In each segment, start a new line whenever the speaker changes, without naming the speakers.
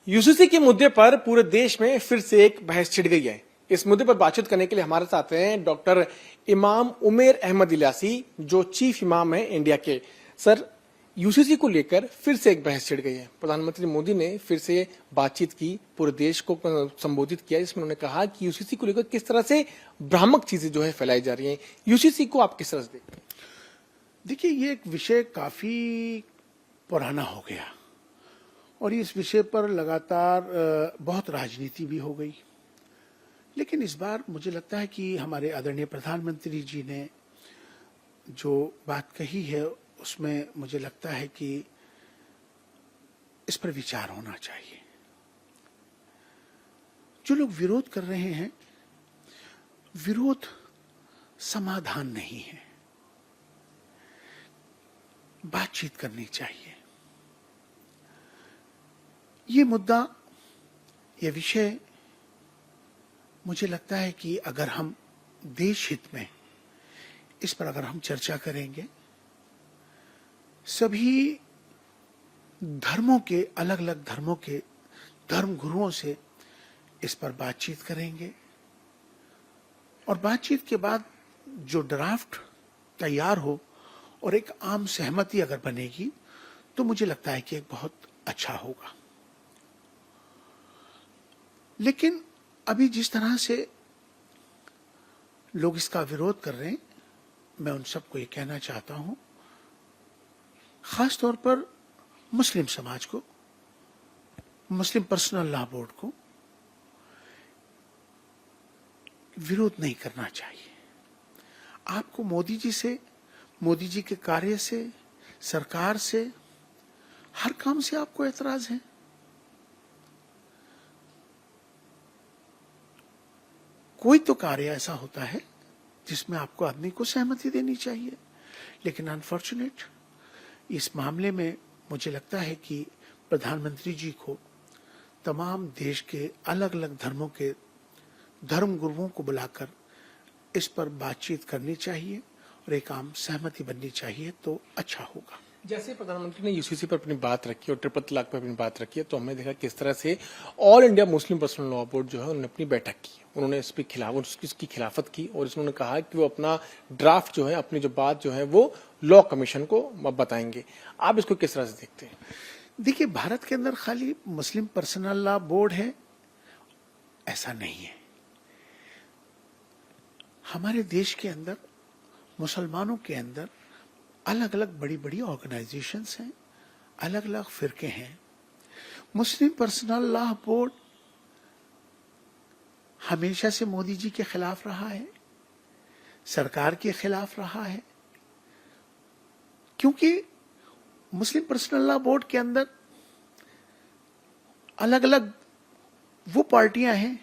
UCC के मुद्दे पर पूरे देश में फिर से एक बहस छिड़ गई है। इस मुद्दे पर बातचीत करने के लिए हमारे साथ हैं डॉक्टर इमाम उमेर अहमद इलियासी, जो चीफ इमाम है इंडिया के। सर, यूसीसी को लेकर फिर से एक बहस छिड़ गई है। प्रधानमंत्री मोदी ने फिर से बातचीत की, पूरे देश को संबोधित किया, जिसमें उन्होंने कहा कि यूसीसी को लेकर किस तरह से भ्रामक चीजें जो है फैलाई जा रही हैं। यूसीसी को आप किस तरह से देखते हैं?
देखिए, ये एक विषय काफी पुराना हो गया और इस विषय पर लगातार बहुत राजनीति भी हो गई। लेकिन इस बार मुझे लगता है कि हमारे आदरणीय प्रधानमंत्री जी ने जो बात कही है उसमें मुझे लगता है कि इस पर विचार होना चाहिए। जो लोग विरोध कर रहे हैं, विरोध समाधान नहीं है, बातचीत करनी चाहिए। ये मुद्दा, ये विषय, मुझे लगता है कि अगर हम देश हित में इस पर अगर हम चर्चा करेंगे, सभी धर्मों के, अलग अलग धर्मों के धर्म गुरुओं से इस पर बातचीत करेंगे और बातचीत के बाद जो ड्राफ्ट तैयार हो और एक आम सहमति अगर बनेगी तो मुझे लगता है कि एक बहुत अच्छा होगा। लेकिन अभी जिस तरह से लोग इसका विरोध कर रहे हैं, मैं उन सबको ये कहना चाहता हूं, खास तौर पर मुस्लिम समाज को, मुस्लिम पर्सनल लॉ बोर्ड को विरोध नहीं करना चाहिए। आपको मोदी जी से, मोदी जी के कार्य से, सरकार से, हर काम से आपको एतराज है। कोई तो कार्य ऐसा होता है जिसमें आपको आदमी को सहमति देनी चाहिए। लेकिन अनफॉर्चुनेट इस मामले में मुझे लगता है कि प्रधानमंत्री जी को तमाम देश के अलग अलग धर्मों के धर्म गुरुओं को बुलाकर इस पर बातचीत करनी चाहिए और एक आम सहमति बननी चाहिए, तो अच्छा होगा।
जैसे प्रधानमंत्री ने यूसीसी पर अपनी बात रखी और ट्रिपल तलाक पर अपनी बात रखी है, तो हमने देखा किस तरह से all India Muslim personal law board जो है उन्होंने अपनी बैठक की, उन्होंने इसकी खिलाफत की और उन्होंने कहा कि वो अपना ड्राफ्ट जो है, अपनी जो बात जो है वो लॉ कमीशन को बताएंगे। आप इसको किस तरह से देखते हैं?
देखिए, भारत के अंदर खाली मुस्लिम पर्सनल लॉ बोर्ड है ऐसा नहीं है। हमारे देश के अंदर, मुसलमानों के अंदर अलग अलग बड़ी बड़ी ऑर्गेनाइजेशंस हैं, अलग अलग फिरके हैं। मुस्लिम पर्सनल लॉ बोर्ड हमेशा से मोदी जी के खिलाफ रहा है, सरकार के खिलाफ रहा है, क्योंकि मुस्लिम पर्सनल लॉ बोर्ड के अंदर अलग अलग वो पार्टियां हैं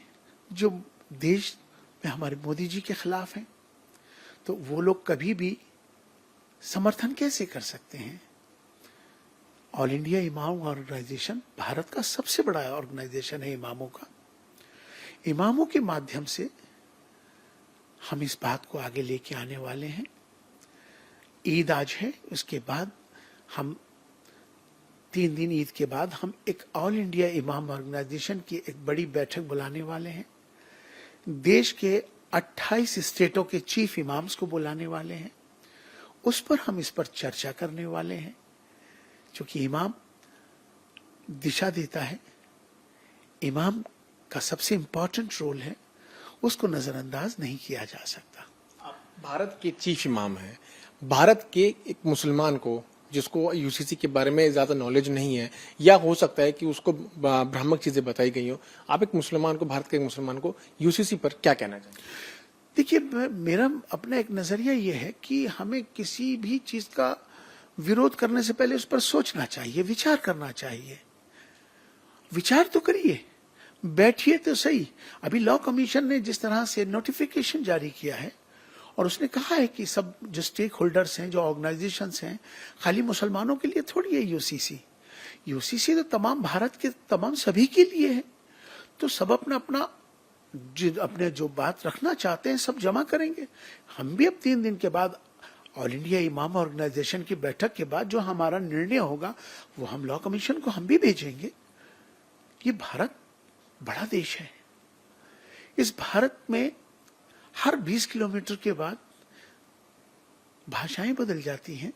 जो देश में हमारे मोदी जी के खिलाफ हैं। तो वो लोग कभी भी समर्थन कैसे कर सकते हैं? ऑल इंडिया इमाम ऑर्गेनाइजेशन भारत का सबसे बड़ा ऑर्गेनाइजेशन है इमामों का। इमामों के माध्यम से हम इस बात को आगे लेके आने वाले हैं। ईद आज है, उसके बाद हम 3 दिन ईद के बाद हम एक ऑल इंडिया इमाम ऑर्गेनाइजेशन की एक बड़ी बैठक बुलाने वाले हैं। देश के 28 स्टेटों के चीफ इमाम्स को बुलाने वाले हैं। उस पर हम इस पर चर्चा करने वाले हैं, क्योंकि इमाम दिशा देता है, इमाम का सबसे इंपॉर्टेंट रोल है, उसको नजरअंदाज नहीं किया जा सकता।
आप भारत के चीफ इमाम हैं, भारत के एक मुसलमान को जिसको यूसीसी के बारे में ज्यादा नॉलेज नहीं है, या हो सकता है कि उसको भ्रामक चीजें बताई गई हो, आप एक मुसलमान को, भारत के एक मुसलमान को यूसीसी पर क्या कहना चाहते हैं?
देखिए, मेरा अपना एक नजरिया ये है कि हमें किसी भी चीज का विरोध करने से पहले उस पर सोचना चाहिए, विचार करना चाहिए। विचार तो करिए, बैठिए तो सही। अभी लॉ कमीशन ने जिस तरह से नोटिफिकेशन जारी किया है और उसने कहा है कि सब जो स्टेक होल्डर्स हैं, जो ऑर्गेनाइजेशंस हैं, खाली मुसलमानों के लिए थोड़ी है यूसीसी। यूसीसी तो तमाम भारत के तमाम सभी के लिए है। तो सब अपना अपने जो बात रखना चाहते हैं सब जमा करेंगे। हम भी अब 3 दिन के बाद ऑल इंडिया इमाम ऑर्गेनाइजेशन की बैठक के बाद जो हमारा निर्णय होगा वो हम लॉ कमीशन को हम भी भेजेंगे। ये भारत बड़ा देश है। इस भारत में हर 20 किलोमीटर के बाद भाषाएं बदल जाती हैं,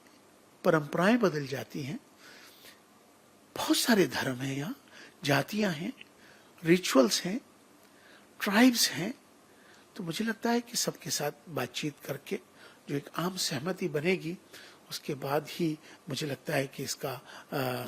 परंपराएं बदल जाती हैं, बहुत सारे धर्म हैं यहाँ, जातियां हैं, रिचुअल्स हैं, ट्राइब्स हैं। तो मुझे लगता है कि सबके साथ बातचीत करके जो एक आम सहमति बनेगी, उसके बाद ही मुझे लगता है कि इसका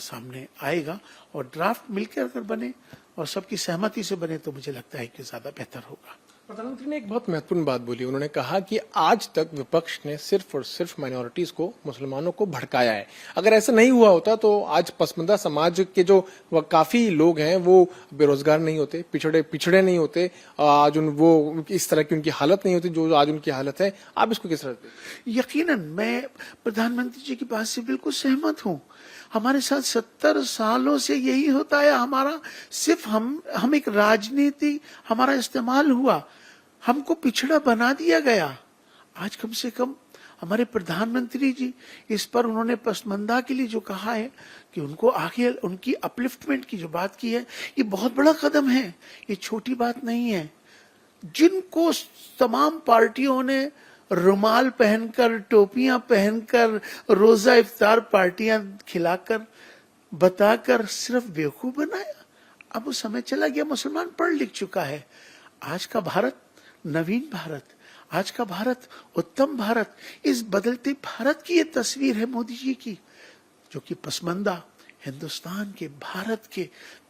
सामने आएगा। और ड्राफ्ट मिलकर अगर बने और सबकी सहमति से बने तो मुझे लगता है कि ज्यादा बेहतर होगा।
प्रधानमंत्री ने एक बहुत महत्वपूर्ण बात बोली। उन्होंने कहा कि आज तक विपक्ष ने सिर्फ और सिर्फ माइनॉरिटीज को, मुसलमानों को भड़काया है। अगर ऐसा नहीं हुआ होता तो आज पसमानदा समाज के जो काफी लोग हैं वो बेरोजगार नहीं होते, पिछड़े नहीं होते, आज वो इस तरह की उनकी हालत नहीं होती जो आज उनकी हालत है। आप इसको किस तरह देखते हैं?
यकीनन मैं प्रधानमंत्री जी की बात से बिल्कुल सहमत हूँ। हमारे साथ 70 सालों से यही होता है। हमारा सिर्फ हम एक राजनीति हमारा इस्तेमाल हुआ, हमको पिछड़ा बना दिया गया। आज कम से कम हमारे प्रधानमंत्री जी इस पर उन्होंने पसमानदा के लिए जो कहा है कि उनको आगे उनकी अपलिफ्टमेंट की जो बात की है, ये बहुत बड़ा कदम है, ये छोटी बात नहीं है। जिनको तमाम पार्टियों ने रुमाल पहनकर, टोपियां पहनकर, रोजा इफ्तार पार्टियां खिलाकर, बताकर सिर्फ बेवकूफ बनाया, अब वो समय चला गया। मुसलमान पढ़ लिख चुका है। आज का भारत नवीन भारत, आज का भारत उत्तम भारत, इस बदलते भारत की ये तस्वीर है मोदी जी की, जो कि पसमानदा हिंदुस्तान के, भारत के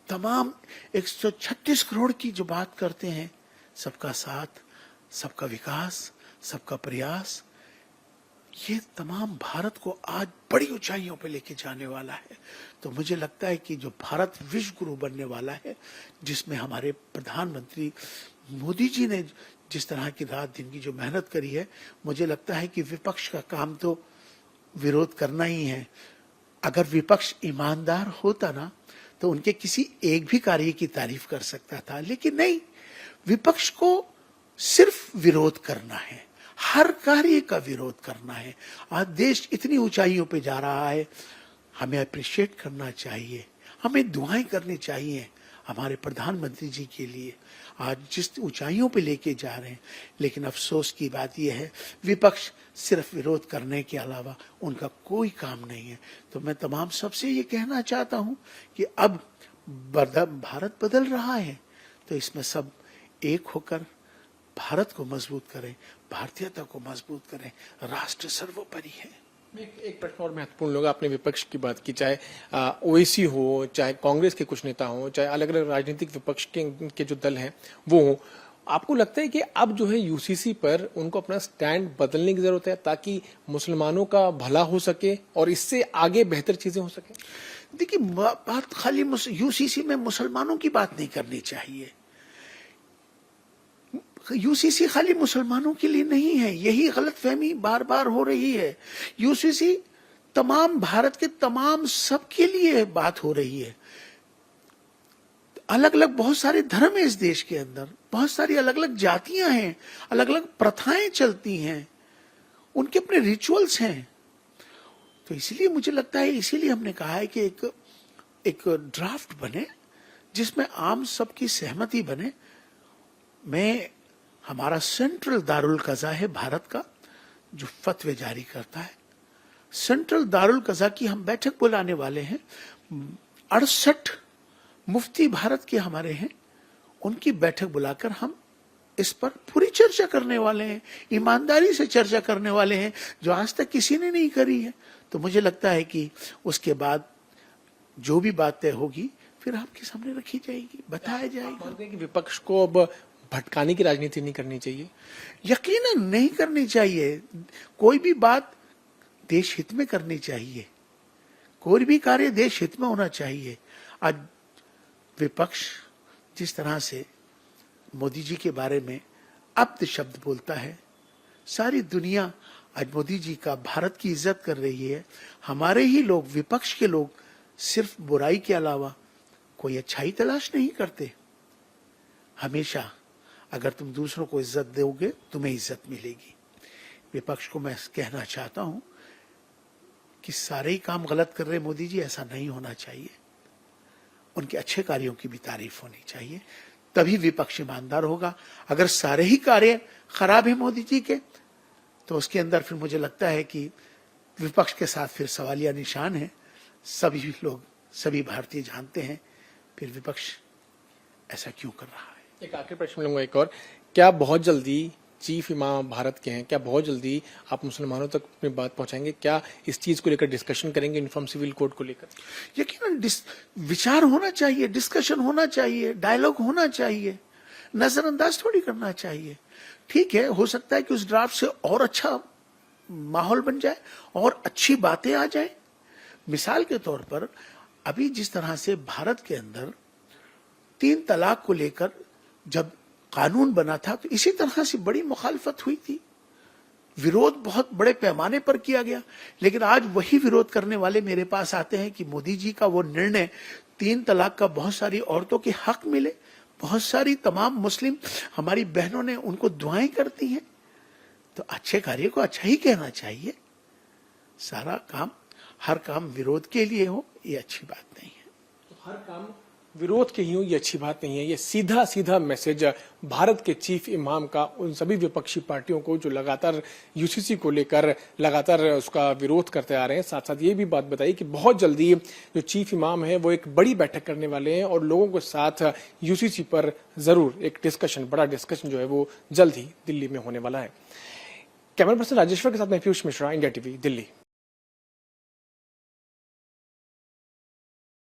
तमाम 136 करोड़ की जो बात करते हैं, सबका साथ, सबका विकास, सबका प्रयास, ये तमाम भारत को आज बड़ी ऊंचाइयों पे लेके जाने वाला है। तो मुझे लगता है कि जो भारत विश्व गुरु बनने वाला है, जिसमें हमारे प्रधानमंत्री मोदी जी ने जिस तरह की रात दिन की जो मेहनत करी है, मुझे लगता है कि विपक्ष का काम तो विरोध करना ही है। अगर विपक्ष ईमानदार होता ना तो उनके किसी एक भी कार्य की तारीफ कर सकता था, लेकिन नहीं, विपक्ष को सिर्फ विरोध करना है, हर कार्य का विरोध करना है। आज देश इतनी ऊंचाइयों पे जा रहा है, हमें अप्रिशिएट करना चाहिए, हमें दुआएं करनी चाहिए हमारे प्रधानमंत्री जी के लिए, आज जिस ऊंचाइयों पे लेके जा रहे हैं। लेकिन अफसोस की बात यह है, विपक्ष सिर्फ विरोध करने के अलावा उनका कोई काम नहीं है। तो मैं तमाम सबसे ये कहना चाहता हूं कि अब भारत बदल रहा है, तो इसमें सब एक होकर भारत को मजबूत करें, भारतीयता को मजबूत करें। राष्ट्र सर्वोपरि है।
एक प्रश्न और महत्वपूर्ण होगा। आपने विपक्ष की बात की, चाहे ओवैसी हो, चाहे कांग्रेस के कुछ नेता हो, चाहे अलग अलग राजनीतिक विपक्ष के जो दल हैं वो हो, आपको लगता है कि अब जो है यूसीसी पर उनको अपना स्टैंड बदलने की जरूरत है ताकि मुसलमानों का भला हो सके और इससे आगे बेहतर चीजें हो सके?
देखिए, बात खाली यूसीसी में मुसलमानों की बात नहीं करनी चाहिए। यूसीसी खाली मुसलमानों के लिए नहीं है, यही गलतफहमी बार बार हो रही है। यूसीसी तमाम भारत के तमाम सबके लिए बात हो रही है। अलग अलग बहुत सारे धर्म है इस देश के अंदर, बहुत सारी अलग अलग जातियां हैं, अलग अलग प्रथाएं चलती हैं, उनके अपने रिचुअल्स हैं। तो इसीलिए मुझे लगता है, इसीलिए हमने कहा है कि एक ड्राफ्ट बने जिसमें आम सबकी सहमति बने। मैं हमारा सेंट्रल दारुल कज़ा है भारत का, जो फतवे जारी करता है। सेंट्रल दारुल कज़ा की हम बैठक बुलाने वाले हैं। 68 मुफ्ती भारत के हमारे हैं, उनकी बैठक बुलाकर हम इस पर पूरी चर्चा करने वाले हैं, ईमानदारी से चर्चा करने वाले हैं, जो आज तक किसी ने नहीं करी है। तो मुझे लगता है कि उसके बाद जो भी बातें होगी फिर आपके सामने रखी जाएगी, बताया जाएगा।
मानते हैं कि विपक्ष को अब भटकाने की राजनीति नहीं करनी चाहिए?
यकीनन नहीं करनी चाहिए। कोई भी बात देश हित में करनी चाहिए, कोई भी कार्य देश हित में होना चाहिए। आज विपक्ष जिस तरह से मोदी जी के बारे में अब्द शब्द बोलता है, सारी दुनिया आज मोदी जी का, भारत की इज्जत कर रही है। हमारे ही लोग, विपक्ष के लोग, सिर्फ बुराई के अलावा कोई अच्छाई तलाश नहीं करते। हमेशा अगर तुम दूसरों को इज्जत दोगे तुम्हें इज्जत मिलेगी। विपक्ष को मैं कहना चाहता हूं कि सारे ही काम गलत कर रहे मोदी जी, ऐसा नहीं होना चाहिए। उनके अच्छे कार्यों की भी तारीफ होनी चाहिए, तभी विपक्ष ईमानदार होगा। अगर सारे ही कार्य खराब है मोदी जी के, तो उसके अंदर फिर मुझे लगता है कि विपक्ष के साथ फिर सवालिया निशान है। सभी लोग, सभी भारतीय जानते हैं फिर विपक्ष ऐसा क्यों कर रहा है।
एक आखिरी प्रश्न लूंगा एक और, क्या बहुत जल्दी चीफ इमाम भारत के हैं, क्या बहुत जल्दी आप मुसलमानों तक अपनी बात पहुंचाएंगे? क्या इस चीज को लेकर डिस्कशन करेंगे यूनिफॉर्म सिविल कोड को लेकर?
यकीनन विचार होना चाहिए, डिस्कशन होना चाहिए, डायलॉग होना चाहिए, नजरअंदाज थोड़ी करना चाहिए। ठीक है, हो सकता है कि उस ड्राफ्ट से और अच्छा माहौल बन जाए और अच्छी बातें आ जाए। मिसाल के तौर पर अभी जिस तरह से भारत के अंदर 3 तलाक को लेकर जब कानून बना था, तो इसी तरह से बड़ी मुखालफत हुई थी, विरोध बहुत बड़े पैमाने पर किया गया। लेकिन आज वही विरोध करने वाले मेरे पास आते हैं कि मोदी जी का वो निर्णय 3 तलाक का बहुत सारी औरतों के हक मिले, बहुत सारी तमाम मुस्लिम हमारी बहनों ने उनको दुआएं करती हैं। तो अच्छे कार्य को अच्छा ही कहना चाहिए। सारा काम, हर काम विरोध के लिए हो, ये अच्छी बात नहीं है।
तो हर काम विरोध के ही हो, ये अच्छी बात नहीं है। ये सीधा सीधा मैसेज भारत के चीफ इमाम का उन सभी विपक्षी पार्टियों को जो लगातार यूसीसी को लेकर लगातार उसका विरोध करते आ रहे हैं। साथ साथ ये भी बात बताई कि बहुत जल्दी जो चीफ इमाम है वो एक बड़ी बैठक करने वाले हैं और लोगों के साथ यूसीसी पर जरूर एक डिस्कशन, बड़ा डिस्कशन जो है वो जल्द ही दिल्ली में होने वाला है। कैमरा पर्सन राजेश्वर के साथ मैं पीयूष मिश्रा, इंडिया टीवी, दिल्ली।